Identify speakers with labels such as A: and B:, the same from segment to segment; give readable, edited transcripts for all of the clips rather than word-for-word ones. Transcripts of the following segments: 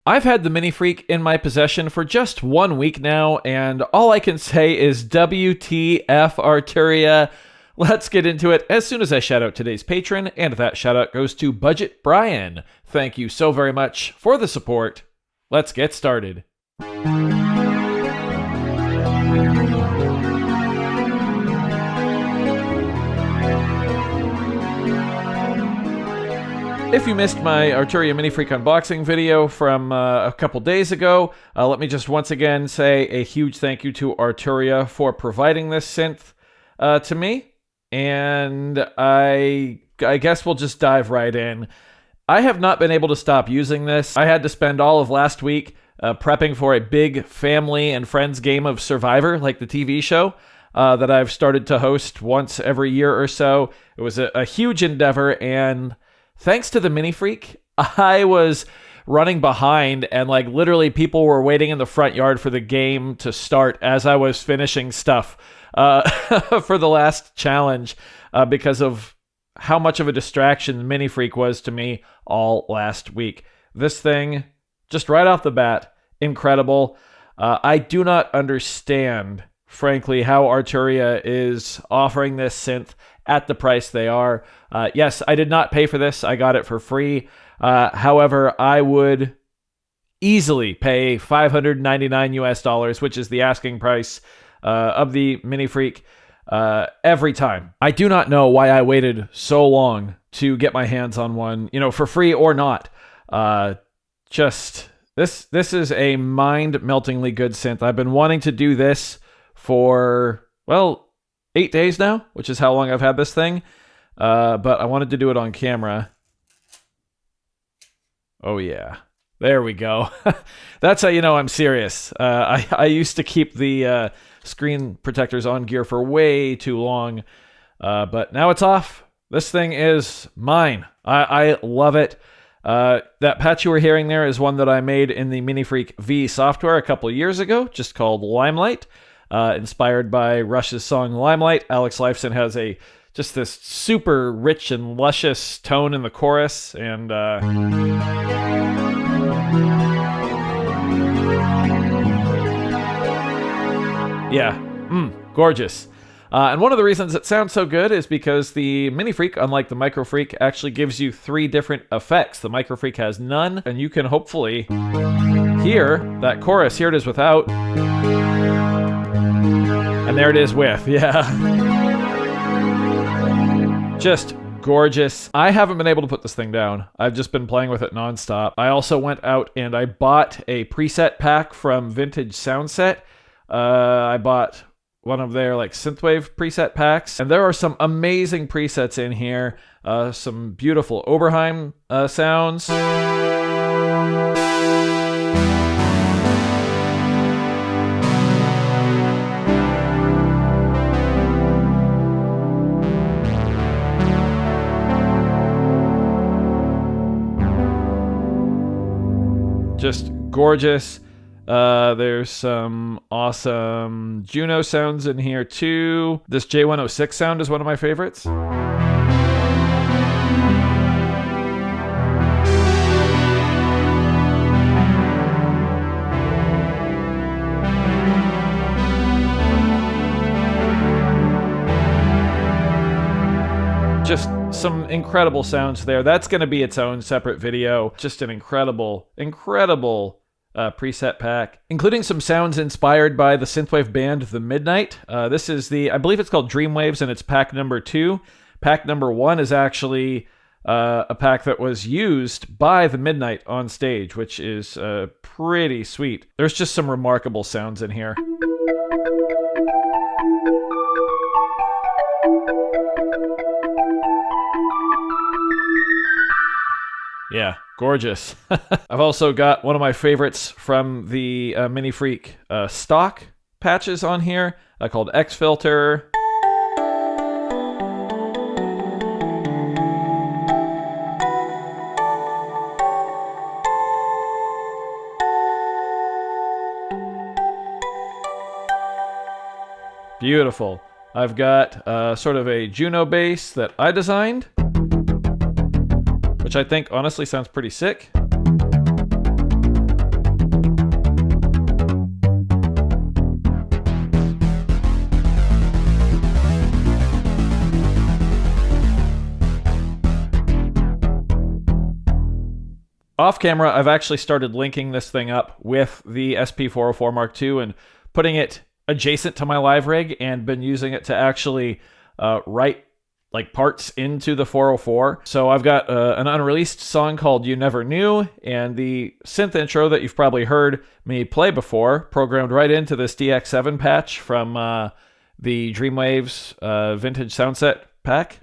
A: I've had the Minifreak in my possession for just 1 week now, and all I can say is WTF Arturia. Let's get into it as soon as I shout out today's patron, and that shout out goes to Budget Brian. Thank you so very much for the support. Let's get started. If you missed my Arturia Minifreak unboxing video from a couple days ago, let me just once again say a huge thank you to Arturia for providing this synth to me. And I guess we'll just dive right in. I have not been able to stop using this. I had to spend all of last week prepping for a big family and friends game of Survivor, like the TV show, that I've started to host once every year or so. It was a huge endeavor, and thanks to the Minifreak, I was running behind, and like literally people were waiting in the front yard for the game to start as I was finishing stuff for the last challenge because of how much of a distraction Minifreak was to me all last week. This thing, just right off the bat, incredible. I do not understand, frankly, how Arturia is offering this synth at the price they are. Yes, I did not pay for this. I got it for free. However, I would easily pay $599 US, which is the asking price of the Minifreak, every time. I do not know why I waited so long to get my hands on one, for free or not. This is a mind-meltingly good synth. I've been wanting to do this for, 8 days now, which is how long I've had this thing. But I wanted to do it on camera. Oh yeah, there we go. That's how you know I'm serious. I used to keep the screen protectors on gear for way too long, but now it's off. This thing is mine. I love it. That patch you were hearing there is one that I made in the Minifreak V software a couple years ago, just called Limelight. Inspired by Rush's song Limelight. Alex Lifeson has just this super rich and luscious tone in the chorus, and gorgeous. And one of the reasons it sounds so good is because the Minifreak, unlike the Microfreak, actually gives you 3 different effects. The Microfreak has none, and you can hopefully hear that chorus. Here it is without. And there it is with, yeah. Just gorgeous. I haven't been able to put this thing down. I've just been playing with it nonstop. I also went out and I bought a preset pack from Vintage Soundset. I bought one of their synthwave preset packs, and there are some amazing presets in here. Some beautiful Oberheim sounds. Just gorgeous. There's some awesome Juno sounds in here too. This J106 sound is one of my favorites. Just some incredible sounds there. That's going to be its own separate video. Just an incredible preset pack, including some sounds inspired by the synthwave band The Midnight. This is I believe it's called Dreamwaves, and it's pack number 2. Pack number 1 is actually a pack that was used by The Midnight on stage, which is pretty sweet. There's just some remarkable sounds in here. Yeah, gorgeous. I've also got one of my favorites from the Minifreak stock patches on here called X-Filter. Beautiful. I've got sort of a Juno bass that I designed, which I think honestly sounds pretty sick. Off camera, I've actually started linking this thing up with the SP404 Mark II and putting it adjacent to my live rig, and been using it to actually write like parts into the 404. So I've got an unreleased song called You Never Knew, and the synth intro that you've probably heard me play before, programmed right into this DX7 patch from the Dreamwaves Vintage Soundset pack.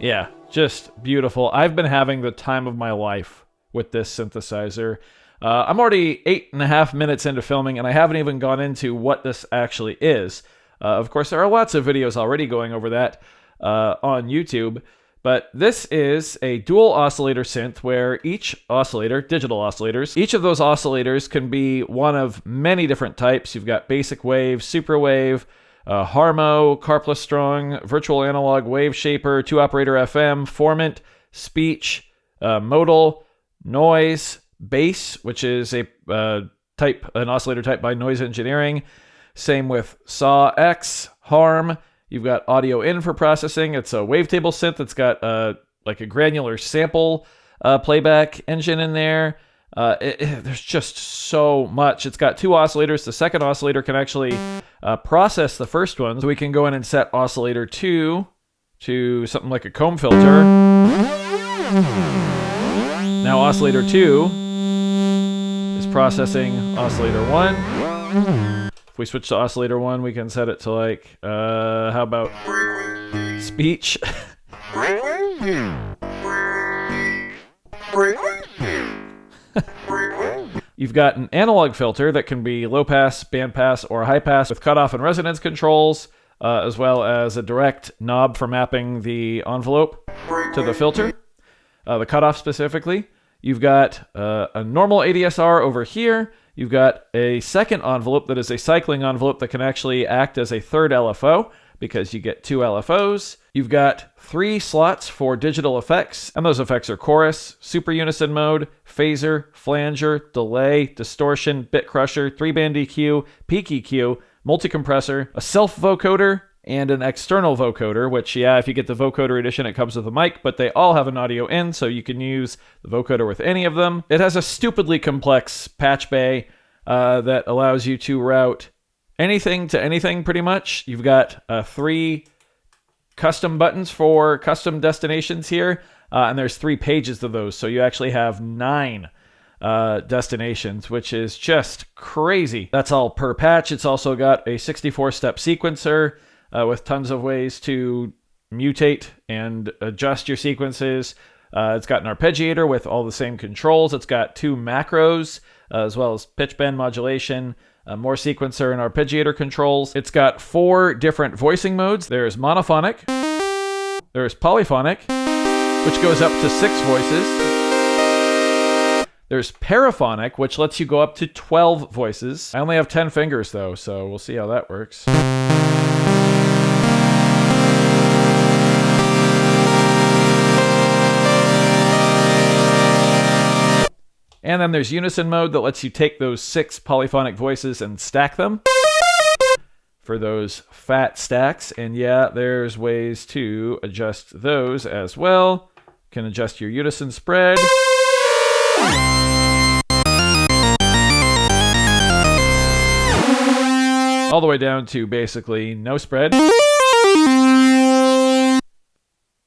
A: Yeah, just beautiful. I've been having the time of my life with this synthesizer. I'm already 8.5 minutes into filming, and I haven't even gone into what this actually is. Of course, there are lots of videos already going over that on YouTube, but this is a dual oscillator synth where each oscillator, digital oscillators, each of those oscillators can be one of many different types. You've got basic wave, super wave, Harmo, Carplus Strong, Virtual Analog Wave Shaper, 2-operator FM, Formant, Speech, Modal, Noise, Bass, which is an oscillator type by Noise Engineering. Same with Saw X, Harm. You've got audio in for processing. It's a wavetable synth. It's got like a granular sample playback engine in there. There's just so much. It's got 2 oscillators. The second oscillator can actually process the first one. So we can go in and set oscillator 2 to something like a comb filter. Now oscillator 2 is processing oscillator 1. If we switch to oscillator 1, we can set it to like, how about speech? You've got an analog filter that can be low pass, band pass, or high pass with cutoff and resonance controls, as well as a direct knob for mapping the envelope to the filter, the cutoff specifically. You've got a normal ADSR over here. You've got a second envelope that is a cycling envelope that can actually act as a third LFO, because you get 2 LFOs. You've got 3 slots for digital effects, and those effects are chorus, super unison mode, phaser, flanger, delay, distortion, bit crusher, 3-band EQ, peak EQ, multi-compressor, a self-vocoder, and an external vocoder, which, yeah, if you get the vocoder edition, it comes with a mic, but they all have an audio in, so you can use the vocoder with any of them. It has a stupidly complex patch bay that allows you to route anything to anything, pretty much. You've got 3 custom buttons for custom destinations here, and there's 3 pages of those, so you actually have 9 destinations, which is just crazy. That's all per patch. It's also got a 64-step sequencer with tons of ways to mutate and adjust your sequences. It's got an arpeggiator with all the same controls. It's got 2 macros, as well as pitch bend modulation, more sequencer and arpeggiator controls. It's got 4 different voicing modes. There's monophonic, there's polyphonic, which goes up to 6 voices. There's paraphonic, which lets you go up to 12 voices. I only have 10 fingers though, so we'll see how that works. And then there's unison mode that lets you take those 6 polyphonic voices and stack them for those fat stacks. And yeah, there's ways to adjust those as well. You can adjust your unison spread. All the way down to basically no spread.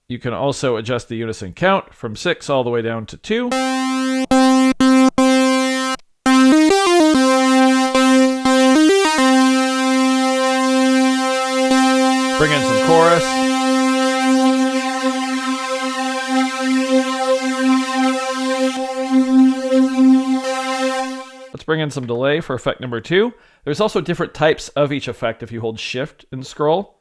A: You can also adjust the unison count from 6 all the way down to 2. Bring in some chorus. Let's bring in some delay for effect number 2. There's also different types of each effect if you hold shift and scroll.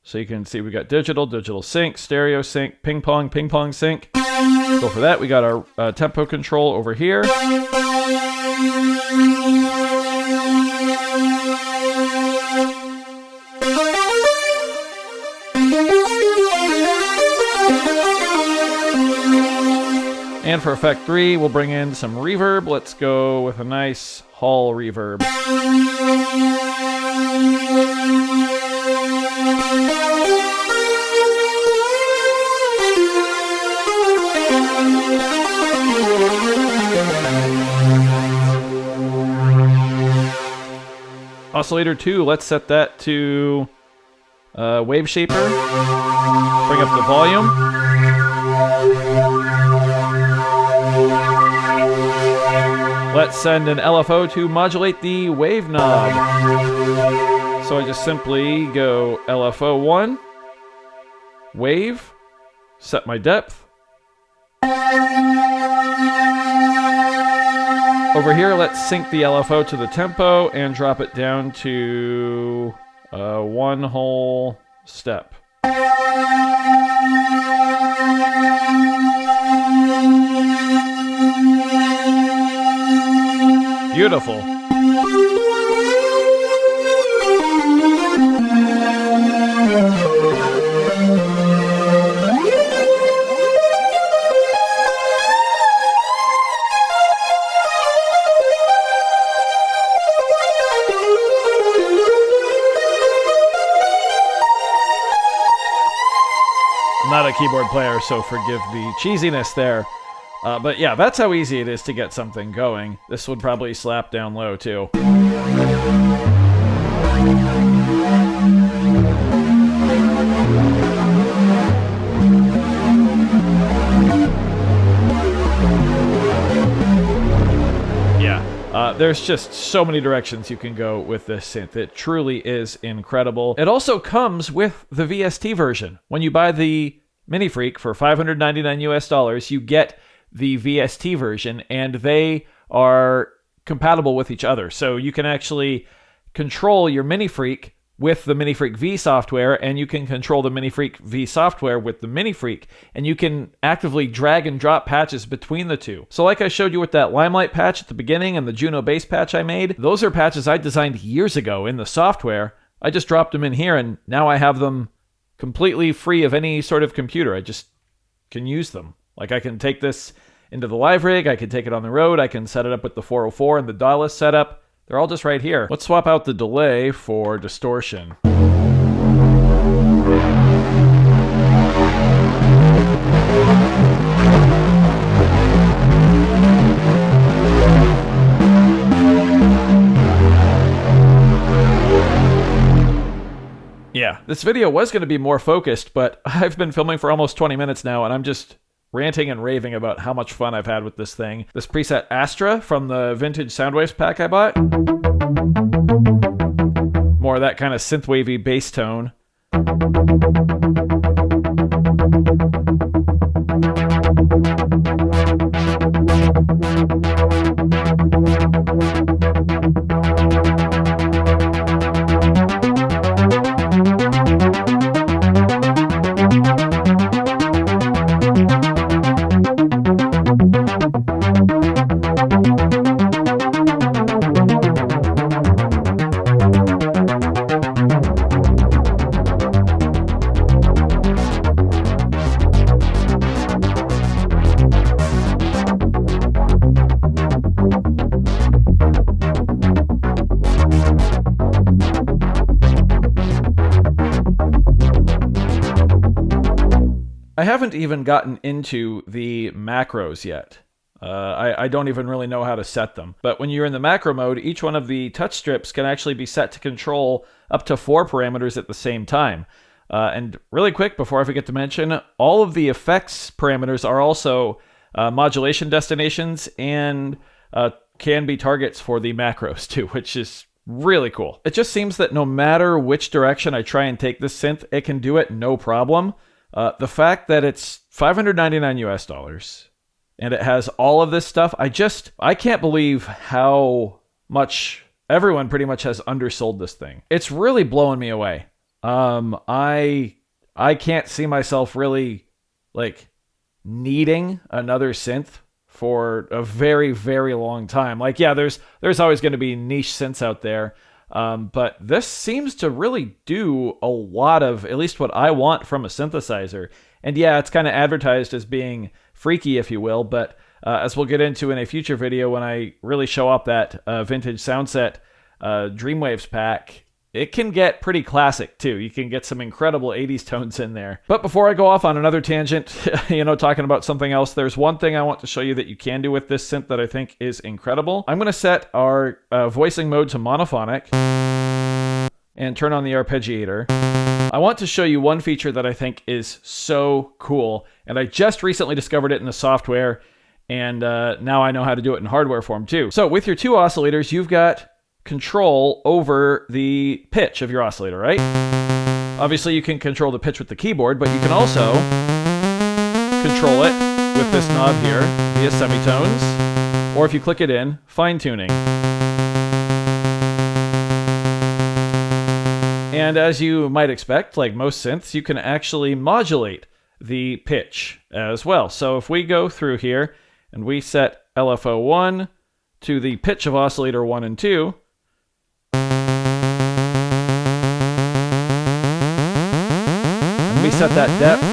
A: So you can see we got digital, digital sync, stereo sync, ping pong sync. So for that, we got our tempo control over here. And for effect 3, we'll bring in some reverb. Let's go with a nice hall reverb. Oscillator 2, let's set that to wave shaper. Bring up the volume. Let's send an LFO to modulate the wave knob. So I just simply go LFO 1, wave, set my depth. Over here, let's sync the LFO to the tempo and drop it down to one whole step. Beautiful. I'm not a keyboard player, so forgive the cheesiness there. But yeah, that's how easy it is to get something going. This would probably slap down low, too. There's just so many directions you can go with this synth. It truly is incredible. It also comes with the VST version. When you buy the Minifreak for $599 US, you get the VST version, and they are compatible with each other. So you can actually control your Minifreak with the Minifreak V software, and you can control the Minifreak V software with the Minifreak, and you can actively drag and drop patches between the two. So like I showed you with that Limelight patch at the beginning and the Juno bass patch I made, those are patches I designed years ago in the software. I just dropped them in here, and now I have them completely free of any sort of computer. I just can use them. Like, I can take this into the live rig, I can take it on the road, I can set it up with the 404 and the DAW setup. They're all just right here. Let's swap out the delay for distortion. Yeah, this video was going to be more focused, but I've been filming for almost 20 minutes now, and I'm just ranting and raving about how much fun I've had with this thing. This preset Astra from the vintage Soundwaves pack I bought. More of that kind of synthwavy bass tone. I haven't even gotten into the macros yet. I don't even really know how to set them. But when you're in the macro mode, each one of the touch strips can actually be set to control up to 4 parameters at the same time. And really quick, before I forget to mention, all of the effects parameters are also modulation destinations and can be targets for the macros too, which is really cool. It just seems that no matter which direction I try and take this synth, it can do it no problem. The fact that it's $599 US and it has all of this stuff, I can't believe how much everyone pretty much has undersold this thing. It's really blowing me away. I can't see myself really like needing another synth for a very, very long time. Like, yeah, there's always going to be niche synths out there. But this seems to really do a lot of, at least what I want from a synthesizer. And yeah, it's kind of advertised as being freaky, if you will, but as we'll get into in a future video when I really show up that vintage Soundset Dreamwaves pack. It can get pretty classic too. You can get some incredible 80s tones in there. But before I go off on another tangent, talking about something else, there's one thing I want to show you that you can do with this synth that I think is incredible. I'm going to set our voicing mode to monophonic and turn on the arpeggiator. I want to show you one feature that I think is so cool, and I just recently discovered it in the software, and now I know how to do it in hardware form too. So with your two oscillators, you've got control over the pitch of your oscillator, right? Obviously you can control the pitch with the keyboard, but you can also control it with this knob here via semitones, or if you click it in, fine tuning. And as you might expect, like most synths, you can actually modulate the pitch as well. So if we go through here and we set LFO 1 to the pitch of oscillator 1 and 2, we set that depth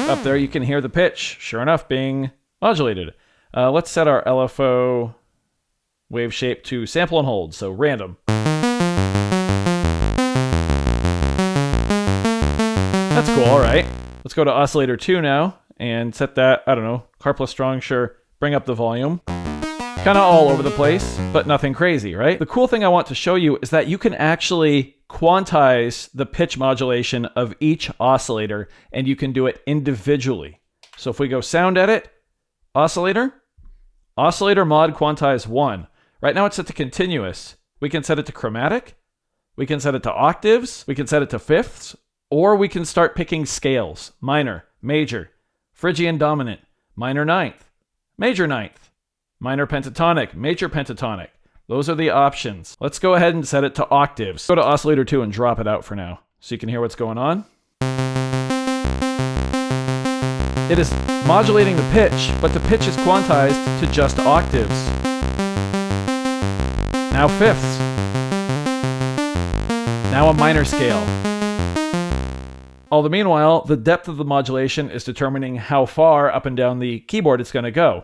A: up there, you can hear the pitch, sure enough, being modulated. Let's set our LFO wave shape to sample and hold, so random. That's cool, all right. Let's go to oscillator 2 now and set that, I don't know, car plus strong, sure, bring up the volume. Kind of all over the place, but nothing crazy, right? The cool thing I want to show you is that you can actually quantize the pitch modulation of each oscillator, and you can do it individually. So if we go sound edit, oscillator mod quantize 1. Right now it's set to continuous. We can set it to chromatic, we can set it to octaves, we can set it to fifths, or we can start picking scales: minor, major, Phrygian dominant, minor ninth, major ninth, minor pentatonic, major pentatonic. Those are the options. Let's go ahead and set it to octaves. Go to oscillator 2 and drop it out for now so you can hear what's going on. It is modulating the pitch, but the pitch is quantized to just octaves. Now fifths. Now a minor scale. All the meanwhile, the depth of the modulation is determining how far up and down the keyboard it's going to go.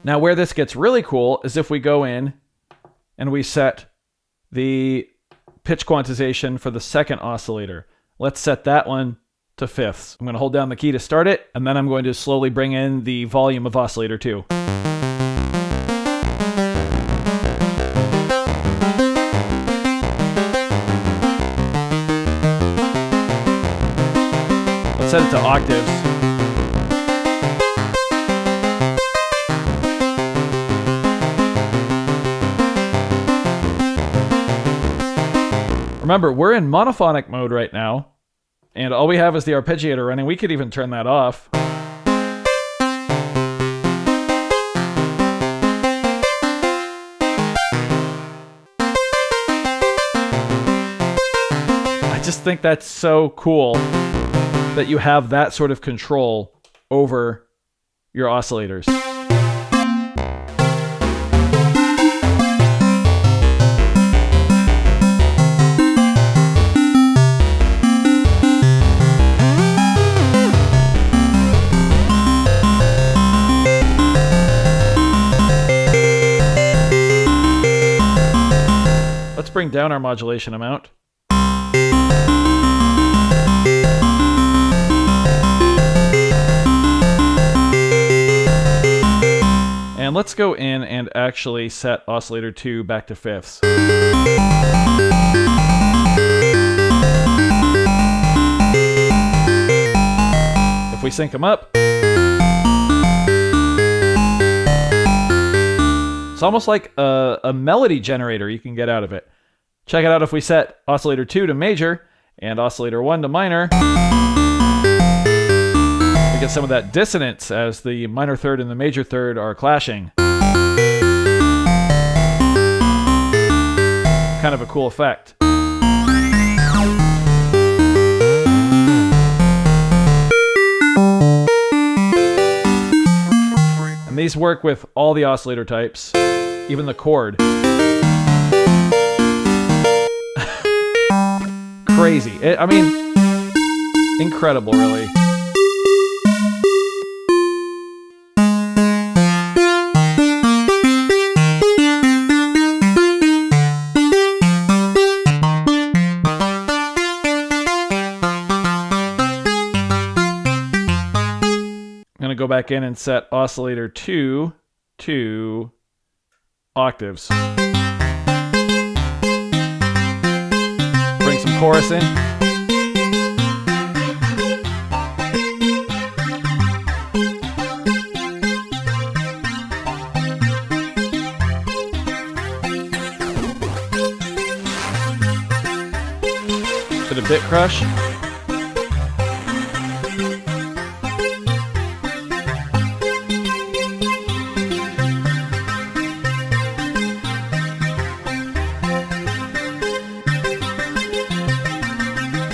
A: Now where this gets really cool is if we go in and we set the pitch quantization for the second oscillator. Let's set that one to fifths. I'm going to hold down the key to start it, and then I'm going to slowly bring in the volume of oscillator 2. Let's set it to octaves. Remember, we're in monophonic mode right now, and all we have is the arpeggiator running. We could even turn that off. I just think that's so cool that you have that sort of control over your oscillators. Let's bring down our modulation amount. And let's go in and actually set oscillator 2 back to fifths. If we sync them up, it's almost like a melody generator you can get out of it. Check it out if we set oscillator 2 to major and oscillator 1 to minor. We get some of that dissonance as the minor third and the major third are clashing. Kind of a cool effect. And these work with all the oscillator types, even the chord. Crazy. I mean, incredible, really. I'm going to go back in and set oscillator 2 to octaves. Bring some chorus in. Bit of bit crush.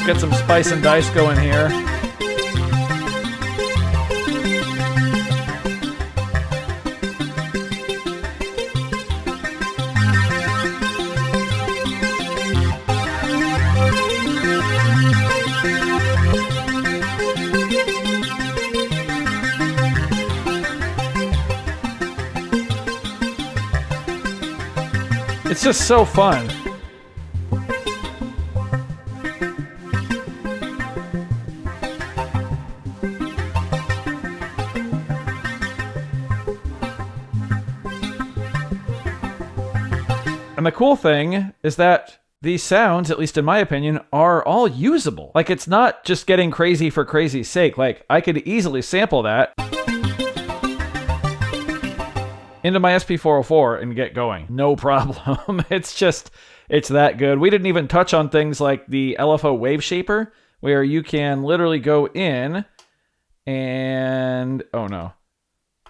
A: Get some spice and dice going here. It's just so fun. And the cool thing is that these sounds, at least in my opinion, are all usable. Like, it's not just getting crazy for crazy's sake. Like, I could easily sample that into my SP404 and get going. No problem. It's that good. We didn't even touch on things like the LFO wave shaper, where you can literally go in and... oh no.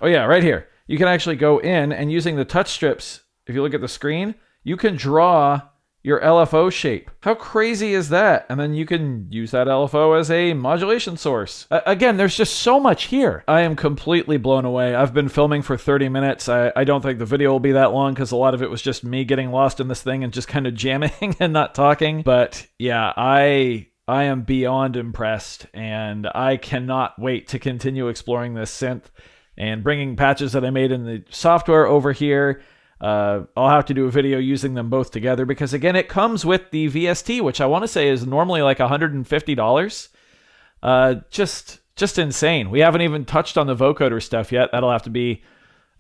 A: Oh yeah, right here. You can actually go in and using the touch strips, if you look at the screen, you can draw your LFO shape. How crazy is that? And then you can use that LFO as a modulation source. Again, there's just so much here. I am completely blown away. I've been filming for 30 minutes. I don't think the video will be that long because a lot of it was just me getting lost in this thing and just kind of jamming and not talking. But yeah, I am beyond impressed, and I cannot wait to continue exploring this synth and bringing patches that I made in the software over here. I'll have to do a video using them both together because, again, it comes with the VST, which I want to say is normally like $150. Just insane. We haven't even touched on the vocoder stuff yet. That'll have to be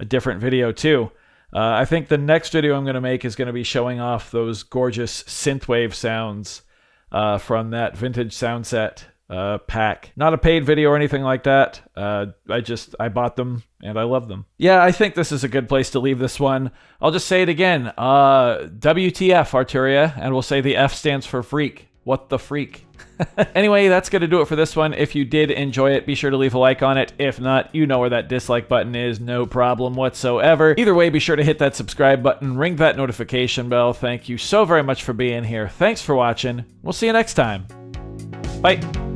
A: a different video too. I think the next video I'm going to make is going to be showing off those gorgeous synthwave sounds from that vintage sound set pack. Not a paid video or anything like that. I bought them and I love them. Yeah, I think this is a good place to leave this one. I'll just say it again. WTF Arturia, and we'll say the F stands for freak. What the freak? Anyway, that's going to do it for this one. If you did enjoy it, be sure to leave a like on it. If not, you know where that dislike button is. No problem whatsoever. Either way, be sure to hit that subscribe button, ring that notification bell. Thank you so very much for being here. Thanks for watching. We'll see you next time. Bye.